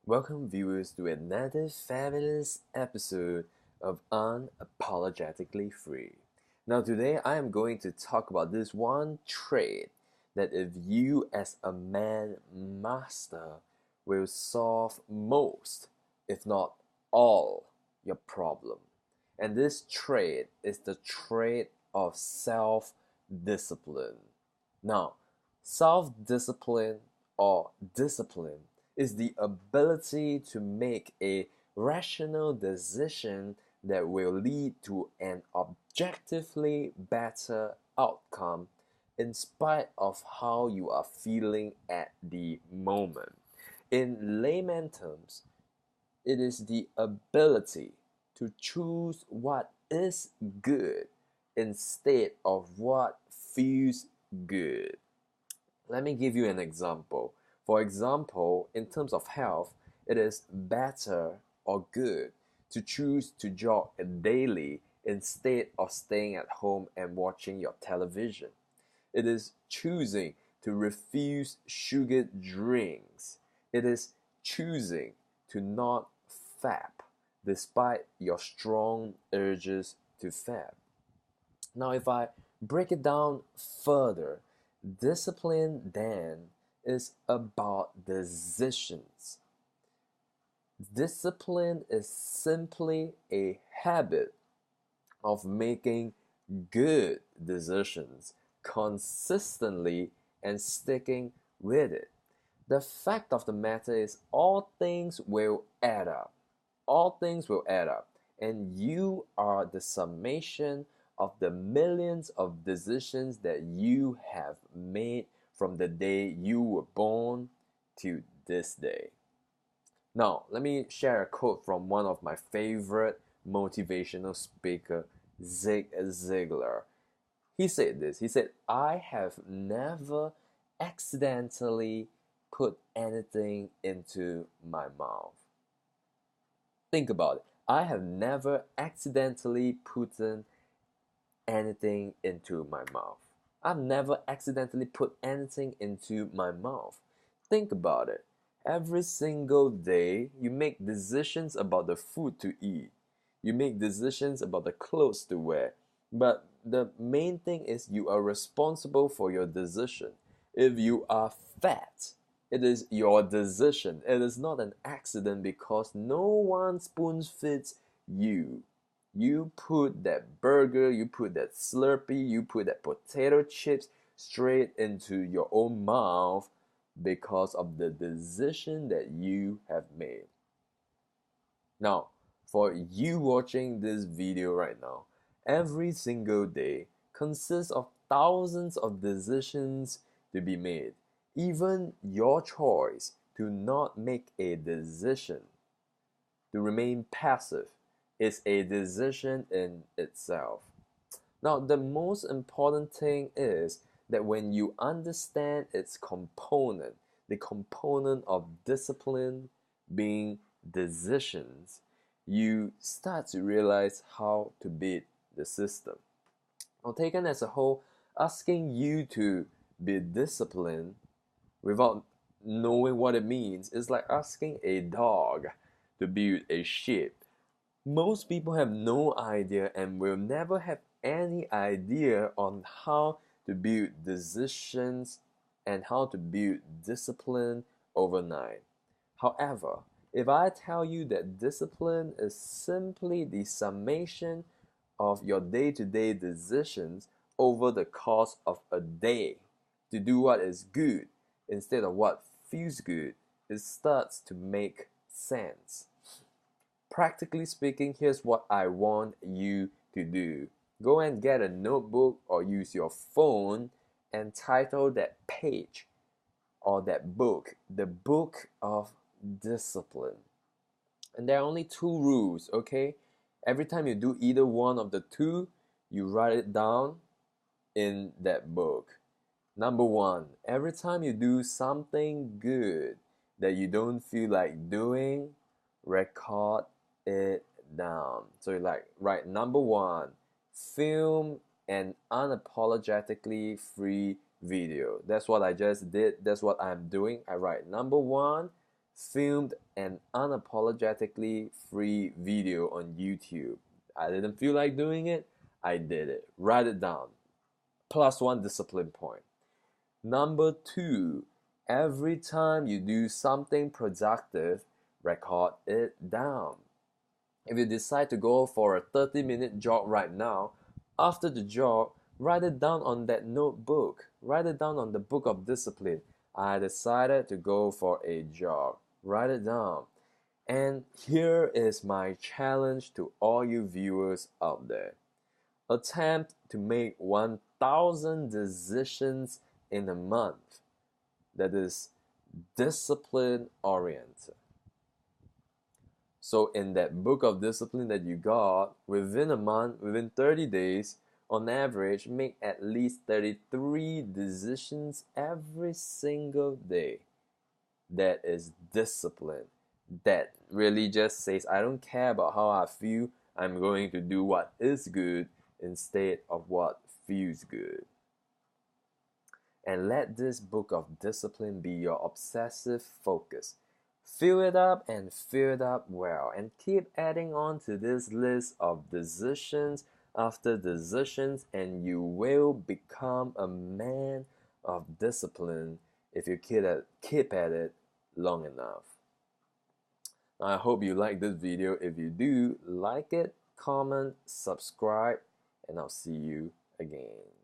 Welcome, viewers, to another fabulous episode of Unapologetically Free. Now, today I am going to talk about this one trait that, if you, as a man, master, will solve most, if not all, your problem. And this trait is the trait of self discipline. Now, self discipline or discipline is the ability to make a rational decision that will lead to an objectively better outcome in spite of how you are feeling at the moment. In layman terms, it is the ability to choose what is good instead of what feels good. Let me give you an example. For example, in terms of health, it is better or good to choose to jog daily instead of staying at home and watching your television. It is choosing to refuse sugared drinks. It is choosing to not fap despite your strong urges to fap. Now, if I break it down further, discipline then is about decisions. Discipline is simply a habit of making good decisions consistently and sticking with it. The fact of the matter is, all things will add up. All things will add up, and you are the summation of the millions of decisions that you have made from the day you were born to this day. Now, let me share a quote from one of my favorite motivational speaker, Zig Ziglar. He said this. He said, "I have never accidentally put anything into my mouth." Think about it. I have never accidentally put anything into my mouth. I've never accidentally put anything into my mouth. Think about it. Every single day, you make decisions about the food to eat. You make decisions about the clothes to wear. But the main thing is, you are responsible for your decision. If you are fat, it is your decision. It is not an accident, because no one spoon fits you. You put that burger, you put that Slurpee, you put that potato chips straight into your own mouth because of the decision that you have made. Now, for you watching this video right now, every single day consists of thousands of decisions to be made. Even your choice to not make a decision, to remain passive, is a decision in itself. Now, the most important thing is that when you understand its component, the component of discipline being decisions, you start to realize how to beat the system. Now, taken as a whole, asking you to be disciplined without knowing what it means is like asking a dog to build a ship. Most people have no idea and will never have any idea on how to build decisions and how to build discipline overnight. However, if I tell you that discipline is simply the summation of your day-to-day decisions over the course of a day to do what is good instead of what feels good, it starts to make sense. Practically speaking, here's what I want you to do. Go and get a notebook or use your phone and title that page or that book, the Book of Discipline. And there are only two rules, okay? Every time you do either one of the two, you write it down in that book. Number one, every time you do something good that you don't feel like doing, record it down. So you like, write number one, film an unapologetically free video. That's what I just did. That's what I'm doing. I write number one, filmed an unapologetically free video on YouTube. I didn't feel like doing it, I did it. Write it down. +1 discipline point. Number 2, every time you do something productive, record it down. If you decide to go for a 30-minute jog right now, after the jog, write it down on that notebook. Write it down on the book of discipline. I decided to go for a jog. Write it down. And here is my challenge to all you viewers out there. Attempt to make 1,000 decisions in a month that is discipline oriented. So in that book of discipline that you got, within a month, within 30 days, on average, make at least 33 decisions every single day. That is discipline. That really just says, I don't care about how I feel, I'm going to do what is good instead of what feels good. And let this book of discipline be your obsessive focus. Fill it up and fill it up well, and keep adding on to this list of decisions after decisions, and you will become a man of discipline if you keep at it long enough. I hope you like this video. If you do, like it, comment, subscribe, and I'll see you again.